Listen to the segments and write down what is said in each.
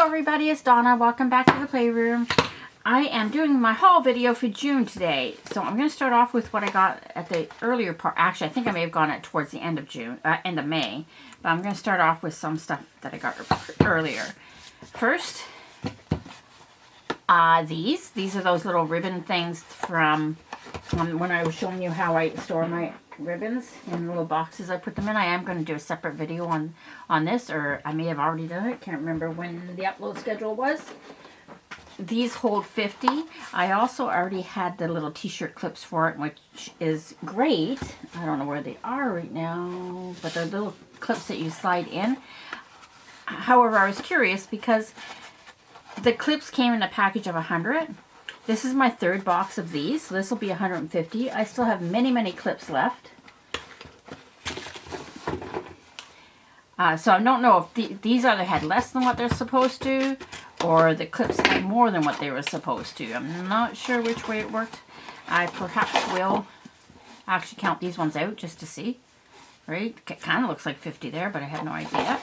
everybody, it's Donna. Welcome back to the Playroom. I am doing my haul video for June today. So I'm going to start off with what I got at the earlier part. Actually, I think I may have gone it towards the end of end of May. But I'm going to start off with some stuff that I got earlier. First, these are those little ribbon things from when I was showing you how I store my ribbons in little boxes I put them in. I am going to do a separate video on this, or I may have already done it. Can't remember when the upload schedule was. These hold 50. I also already had the little t-shirt clips for it, which is great. I don't know where they are right now, but they're little clips that you slide in. However, I was curious because the clips came in a package of 100. This is my third box of these, so this will be 150. I still have many, many clips left. So I don't know if these either had less than what they're supposed to, or the clips had more than what they were supposed to. I'm not sure which way it worked. I perhaps will actually count these ones out just to see. Right? It kind of looks like 50 there, but I have no idea.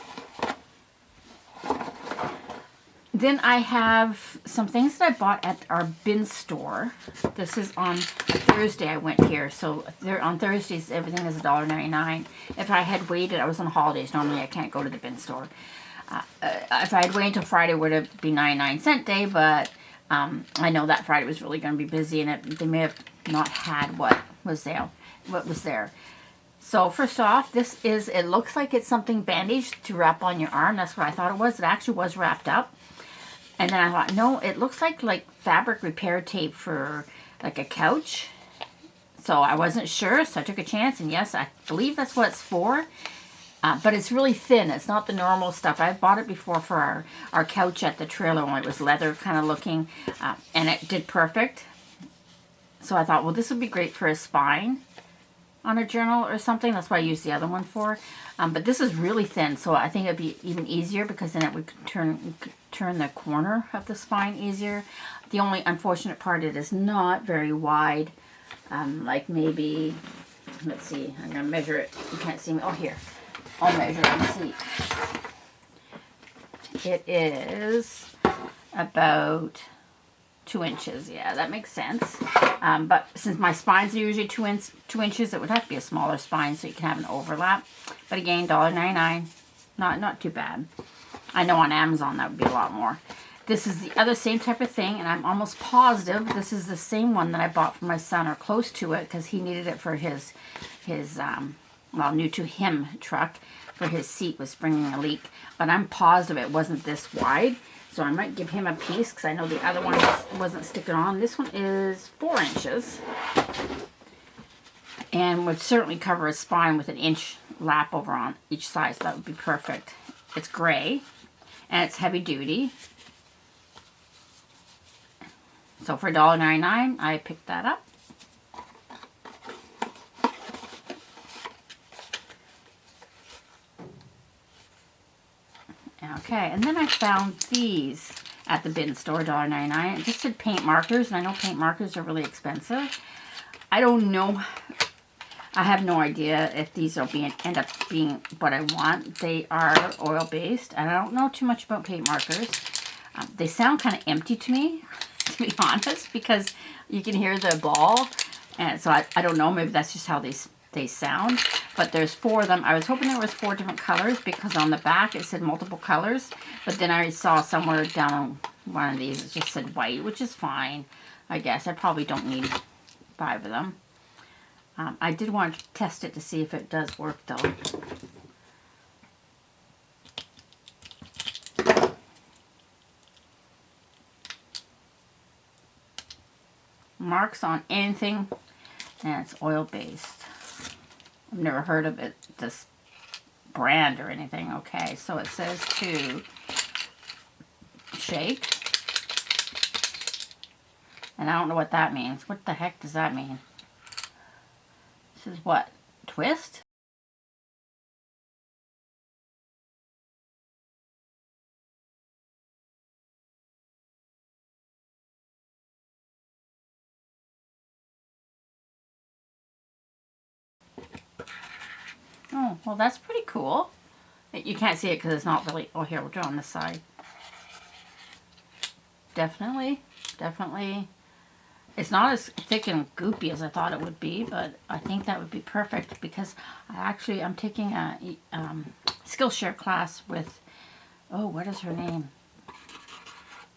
Then I have some things that I bought at our bin store. This is on Thursday I went here. So on Thursdays, everything is $1.99. If I had waited, I was on holidays. Normally I can't go to the bin store. If I had waited until Friday, it would have been 99-cent day. But I know that Friday was really going to be busy, and they may have not had what was there. So first off, it looks like it's something bandaged to wrap on your arm. That's what I thought it was. It actually was wrapped up. And then I thought, no, it looks like fabric repair tape for like a couch. So I wasn't sure, so I took a chance. And yes, I believe that's what it's for. But it's really thin. It's not the normal stuff. I've bought it before for our couch at the trailer when it was leather kind of looking. And it did perfect. So I thought, well, this would be great for a spine on a journal or something. That's what I used the other one for. But this is really thin, so I think it'd be even easier because then it would turn the corner of the spine easier. The only unfortunate part, it is not very wide. Like maybe, let's see, I'm going to measure it. You can't see me. Oh, here. I'll measure it and see. It is about 2 inches. Yeah, that makes sense. But since my spines are usually 2 inches, it would have to be a smaller spine so you can have an overlap. But again, $1.99. Not too bad. I know on Amazon that would be a lot more. This is the other same type of thing, and I'm almost positive this is the same one that I bought for my son, or close to it, because he needed it for his well, new to him truck, for his seat was springing a leak. But I'm positive it wasn't this wide. So I might give him a piece because I know the other one wasn't sticking on. This one is 4 inches. And would certainly cover a spine with an inch lap over on each side. So that would be perfect. It's gray. And it's heavy duty. So for $1.99, I picked that up. Okay, and then I found these at the bin store, $1.99. It just said paint markers, and I know paint markers are really expensive. I don't know. I have no idea if these will end up being what I want. They are oil-based, and I don't know too much about paint markers. They sound kind of empty to me, to be honest, because you can hear the ball, and so I don't know. Maybe that's just how they sound. But there's 4 of them. I was hoping there was 4 different colors because on the back it said multiple colors. But then I saw somewhere down on one of these it just said white, which is fine, I guess. I probably don't need 5 of them. I did want to test it to see if it does work though. Marks on anything, and it's oil-based. I've never heard of it, this brand or anything. Okay, so it says to shake. And I don't know what that means. What the heck does that mean? This is what? Twist? Oh, well, that's pretty cool. You can't see it because it's not really... Oh, here, we'll draw on this side. definitely. It's not as thick and goopy as I thought it would be, but I think that would be perfect because I'm taking a Skillshare class with, oh, what is her name?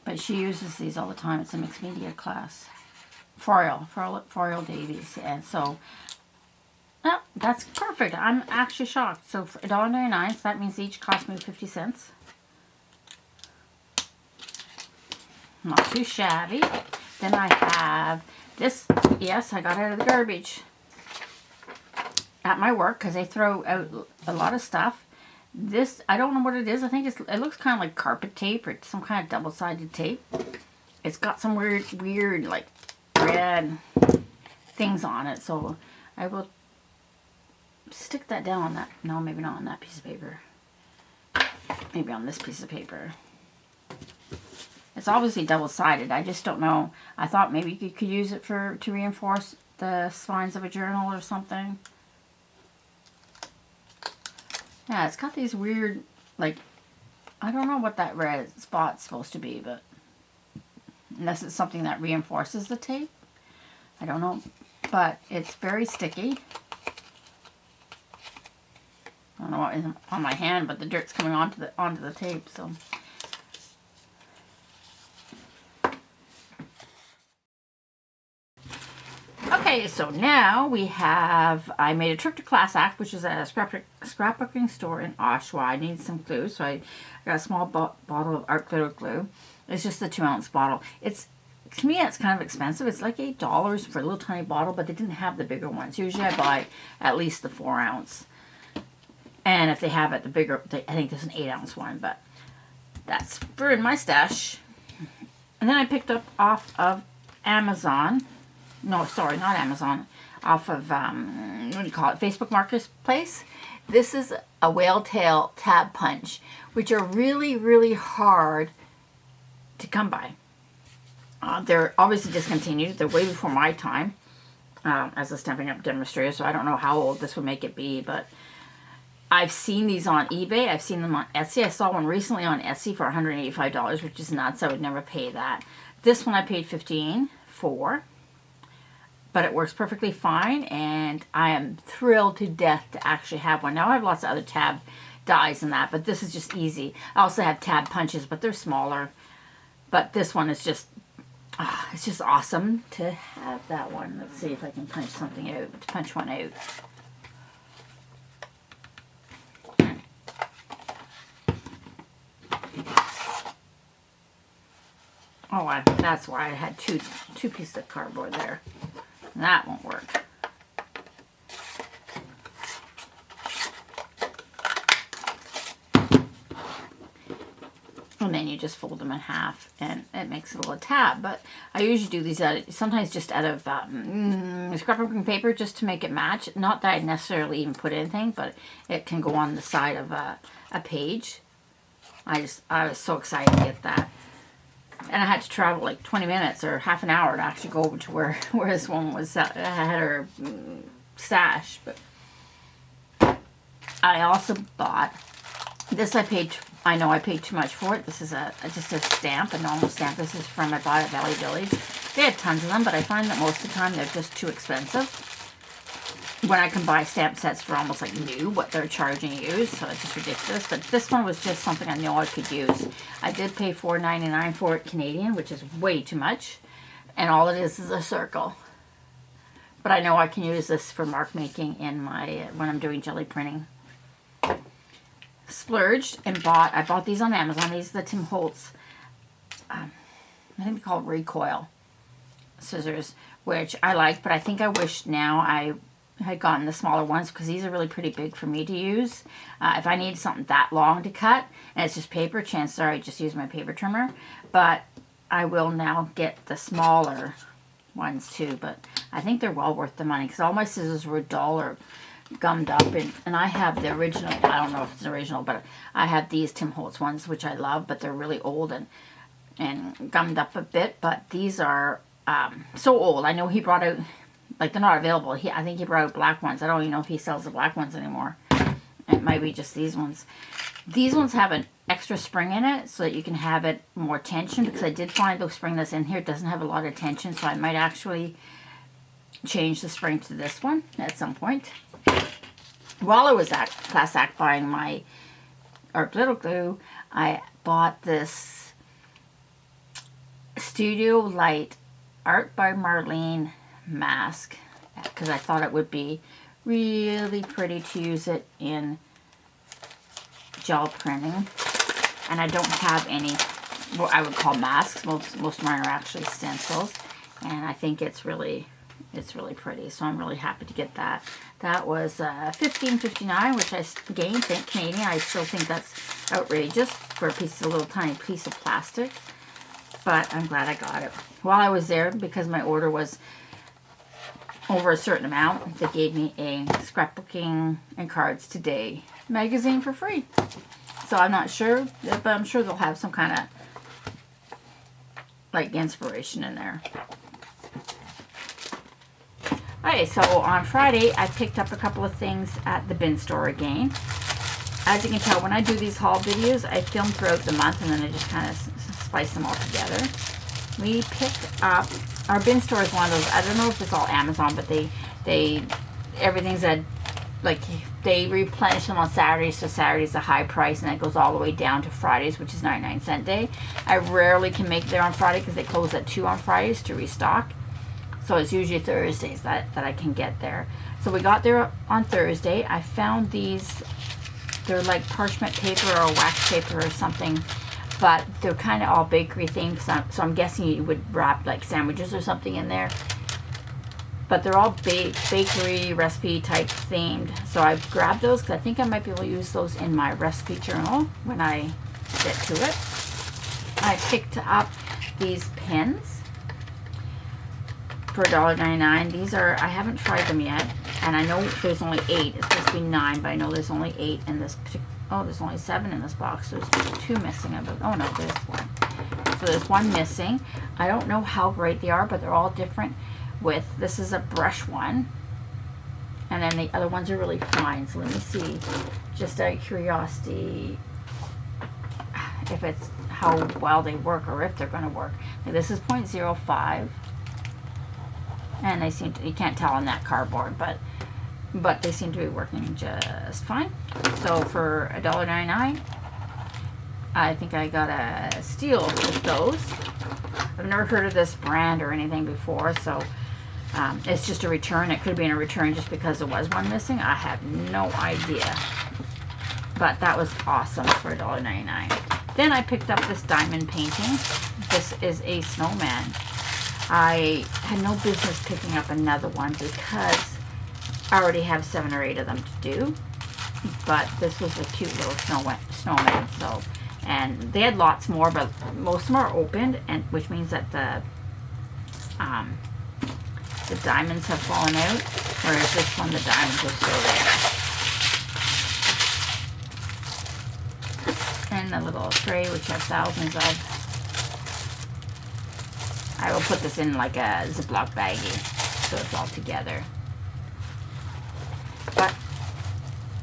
But she uses these all the time. It's a mixed media class. Forial Davies. And so, oh, that's perfect. I'm actually shocked. So for $1.99, so that means each cost me 50 cents. Not too shabby. Then I have this. Yes, I got it out of the garbage at my work because they throw out a lot of stuff. This, I don't know what it is. I think it looks kind of like carpet tape or some kind of double-sided tape. It's got some weird like red things on it. So I will stick that down on that. No, maybe not on that piece of paper. Maybe on this piece of paper. It's obviously double-sided. I just don't know. I thought maybe you could use it to reinforce the spines of a journal or something. Yeah, it's got these weird, like, I don't know what that red spot's supposed to be, but unless it's something that reinforces the tape. I don't know. But it's very sticky. I don't know what is on my hand, but the dirt's coming onto the tape, so. Okay, so now we have, I made a trip to Class Act, which is a scrapbooking store in Oshawa. I need some glue, so I got a small bottle of art glitter glue. It's just a 2-ounce bottle. To me, it's kind of expensive. It's like $8 for a little tiny bottle, but they didn't have the bigger ones. Usually I buy at least the 4-ounce. And if they have it, the bigger, I think there's an 8-ounce one, but that's for in my stash. And then I picked up off of Amazon. No, sorry, not Amazon. Off of, what do you call it? Facebook Marketplace. This is a whale tail tab punch, which are really, really hard to come by. They're obviously discontinued. They're way before my time as a Stampin' Up demonstrator, so I don't know how old this would make it be, but I've seen these on eBay. I've seen them on Etsy. I saw one recently on Etsy for $185, which is nuts. I would never pay that. This one I paid $15 for. But it works perfectly fine, and I am thrilled to death to actually have one. Now, I have lots of other tab dies and that, but this is just easy. I also have tab punches, but they're smaller. But this one is just, it's just awesome to have that one. Let's see if I can punch something out, punch one out. Oh, that's why I had two pieces of cardboard there. That won't work. And then you just fold them in half, and it makes a little tab. But I usually do these sometimes just out of scrapbooking paper just to make it match. Not that I necessarily even put anything, but it can go on the side of a page. I was so excited to get that. And I had to travel like 20 minutes or half an hour to actually go over to where this one was. I had her stash. But I also bought this. I know I paid too much for it. This is just a stamp, a normal stamp. This is from I bought at Valley Village. They had tons of them, but I find that most of the time they're just too expensive. When I can buy stamp sets for almost like new, what they're charging you, so it's just ridiculous. But this one was just something I know I could use. I did pay $4.99 for it Canadian, which is way too much. And all it is a circle. But I know I can use this for mark making in my when I'm doing jelly printing. Splurged and I bought these on Amazon. These are the Tim Holtz, I think they're called recoil scissors, which I like, but I think I wish now I had gotten the smaller ones because these are really pretty big for me to use. If I need something that long to cut and it's just paper, chances are I just use my paper trimmer. But I will now get the smaller ones too. But I think they're well worth the money because all my scissors were dull or gummed up. And I have the original, I don't know if it's an original, but I have these Tim Holtz ones, which I love, but they're really old and gummed up a bit. But these are so old. I know he brought out, like, they're not available. I think he brought out black ones. I don't even know if he sells the black ones anymore. It might be just these ones. These ones have an extra spring in it so that you can have it more tension, because I did find the spring that's in here doesn't have a lot of tension, so I might actually change the spring to this one at some point. While I was at Class Act buying my art glitter glue, I bought this Studio Light Art by Marlene mask because I thought it would be really pretty to use it in gel printing. And I don't have any what I would call masks. Most of mine are actually stencils, and I think it's really pretty. So I'm really happy to get that. That was $15.59, which I again think Canadian. I still think that's outrageous for a little tiny piece of plastic, but I'm glad I got it. While I was there, because my order was over a certain amount, they gave me a Scrapbooking and Cards Today magazine for free. So I'm not sure, but I'm sure they'll have some kind of like inspiration in there. Okay, so on Friday I picked up a couple of things at the bin store again. As you can tell, when I do these haul videos, I film throughout the month and then I just kind of splice them all together. We picked up, our bin store is one of those, I don't know if it's all Amazon, but everything's at, like, they replenish them on Saturdays, so Saturday's a high price, and it goes all the way down to Fridays, which is 99-cent day. I rarely can make it there on Friday because they close at 2 on Fridays to restock. So it's usually Thursdays that I can get there. So we got there on Thursday. I found these, they're like parchment paper or wax paper or something, but they're kind of all bakery themed, so I'm guessing you would wrap like sandwiches or something in there. But they're all bakery recipe type themed. So I grabbed those because I think I might be able to use those in my recipe journal when I get to it. I picked up these pins for $1.99. These are, I haven't tried them yet, and I know there's only 8. It's supposed to be 9, but I know there's only 8 in this particular. Oh, there's only 7 in this box. There's 2 missing. Oh no, there's 1. So there's 1 missing. I don't know how great they are, but they're all different. This is a brush one, and then the other ones are really fine. So let me see, just out of curiosity, if it's how well they work or if they're going to work. Like this is 0.05, and they seem to, you can't tell on that cardboard, but they seem to be working just fine. So for $1.99, I think I got a steal with those. I've never heard of this brand or anything before, so it's just a return. It could have been a return just because there was one missing. I have no idea. But that was awesome for $1.99. Then I picked up this diamond painting. This is a snowman. I had no business picking up another one because I already have 7 or 8 of them to do. But this was a cute little snowman. So, and they had lots more, but most of them are opened, and which means that the diamonds have fallen out, whereas this one, the diamonds are still there. And the little tray, which has thousands of. I will put this in like a Ziploc baggie, so it's all together. But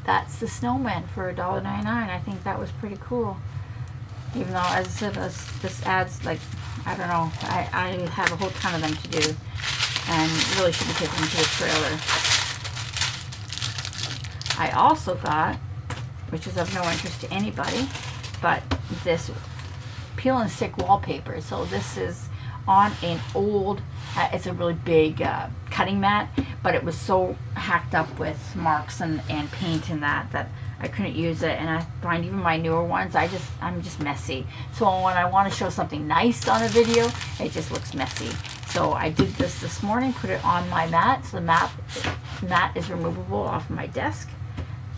that's the snowman for $1.99. I think that was pretty cool. Even though, as I said, this adds, like, I don't know, I have a whole ton of them to do, and really should be taking them to the trailer. I also got, which is of no interest to anybody, but this peel and stick wallpaper. So this is on an old, it's a really big cutting mat, but it was so hacked up with marks and paint and that I couldn't use it. And I find even my newer ones, I'm just messy. So when I want to show something nice on a video, it just looks messy. So I did this morning, put it on my mat. So the mat is removable off of my desk.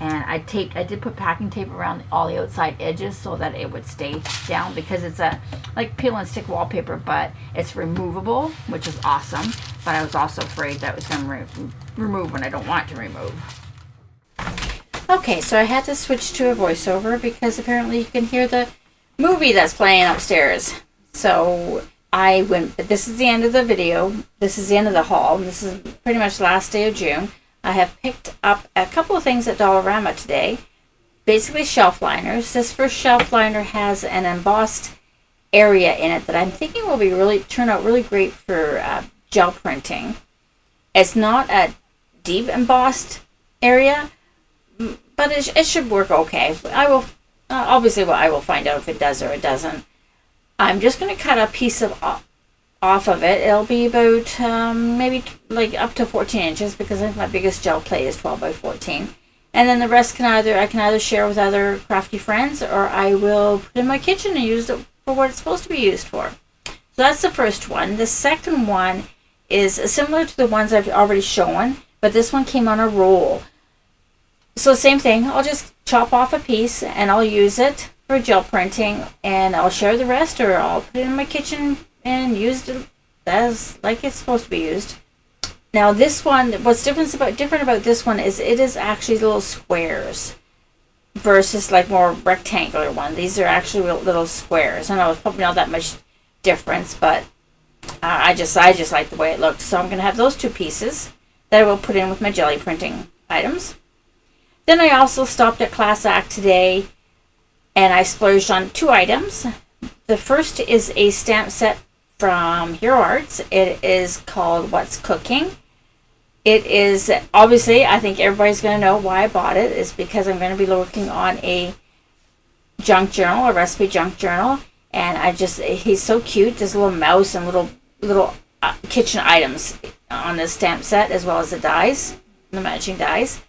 And I did put packing tape around all the outside edges so that it would stay down, because it's a like peel and stick wallpaper, but it's removable, which is awesome. But I was also afraid that it was going to remove when I don't want it to remove. Okay, so I had to switch to a voiceover because apparently you can hear the movie that's playing upstairs. So this is the end of the video. This is the end of the haul. This is pretty much the last day of June. I have picked up a couple of things at Dollarama today. basically shelf liners. This first shelf liner has an embossed area in it that I'm thinking will be turn out really great for gel printing. It's not a deep embossed area, but it should work okay. I will obviously, I will find out if it does or it doesn't. I'm just going to cut a piece off of it. It'll be about maybe like up to 14 inches because I think my biggest gel plate is 12 by 14. And then the rest I can either share with other crafty friends, or I will put in my kitchen and use it for what it's supposed to be used for. So that's the first one. The second one is similar to the ones I've already shown, but this one came on a roll. So same thing, I'll just chop off a piece and I'll use it for gel printing, and I'll share the rest, or I'll put it in my kitchen and use it as like it's supposed to be used. Now this one, what's different about this one is it is actually little squares versus like more rectangular one. These are actually little squares. I know it's probably not that much difference, but I just like the way it looks. So I'm going to have those two pieces that I will put in with my jelly printing items. Then I also stopped at Class Act today and I splurged on two items. The first is a stamp set from Hero Arts. It is called What's Cooking. It is, obviously, I think everybody's going to know why I bought it. It's because I'm going to be working on a junk journal, a recipe junk journal. And he's so cute. There's a little mouse and little kitchen items on this stamp set, as well as the dies, the matching dies.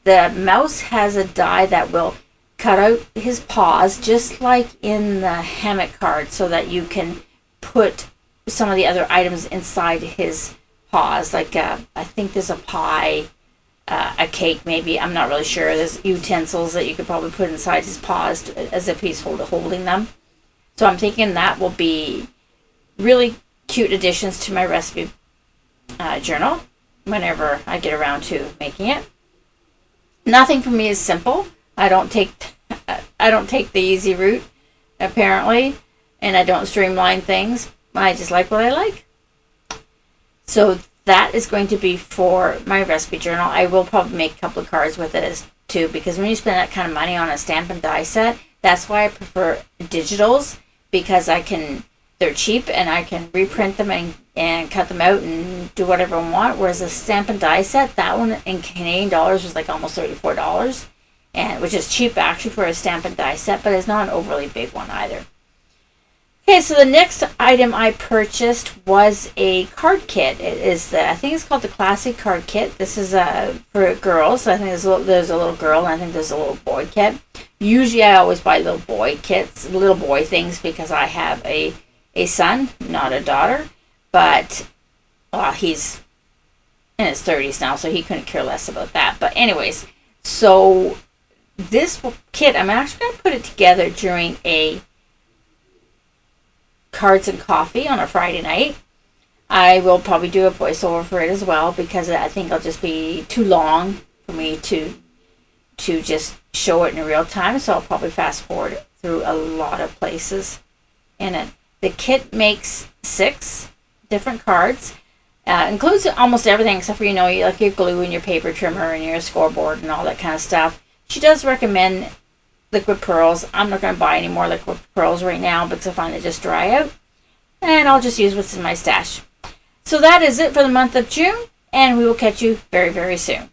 The mouse has a die that will cut out his paws, just like in the hammock card, so that you can put some of the other items inside his paws. Like I think there's a pie, a cake maybe. I'm not really sure. There's utensils that you could probably put inside his paws as if he's holding them. So I'm thinking that will be really cute additions to my recipe journal whenever I get around to making it. Nothing for me is simple. I don't take the easy route, apparently, and I don't streamline things. I just like what I like. So that is going to be for my recipe journal. I will probably make a couple of cards with it too, because when you spend that kind of money on a stamp and die set, that's why I prefer digitals, because they're cheap and I can reprint them and cut them out and do whatever I want. Whereas a stamp and die set, that one in Canadian dollars was like almost $34, and which is cheap actually for a stamp and die set, but it's not an overly big one either. Okay, so the next item I purchased was a card kit. It is I think it's called the Classic Card Kit. This is for girls. So I think there's a little girl, and I think there's a little boy kit. Usually I always buy little boy kits, little boy things, because I have a son, not a daughter. But he's in his 30s now, so he couldn't care less about that. But anyways, so this kit, I'm actually going to put it together during a Cards and Coffee on a Friday night. I will probably do a voiceover for it as well, because I think it'll just be too long for me to just show it in real time. So I'll probably fast forward through a lot of places in it. The kit makes 6 different cards. Includes almost everything except for, like your glue and your paper trimmer and your scoreboard and all that kind of stuff. She does recommend liquid pearls. I'm not going to buy any more liquid pearls right now because I find they just dry out. And I'll just use what's in my stash. So that is it for the month of June, and we will catch you very, very soon.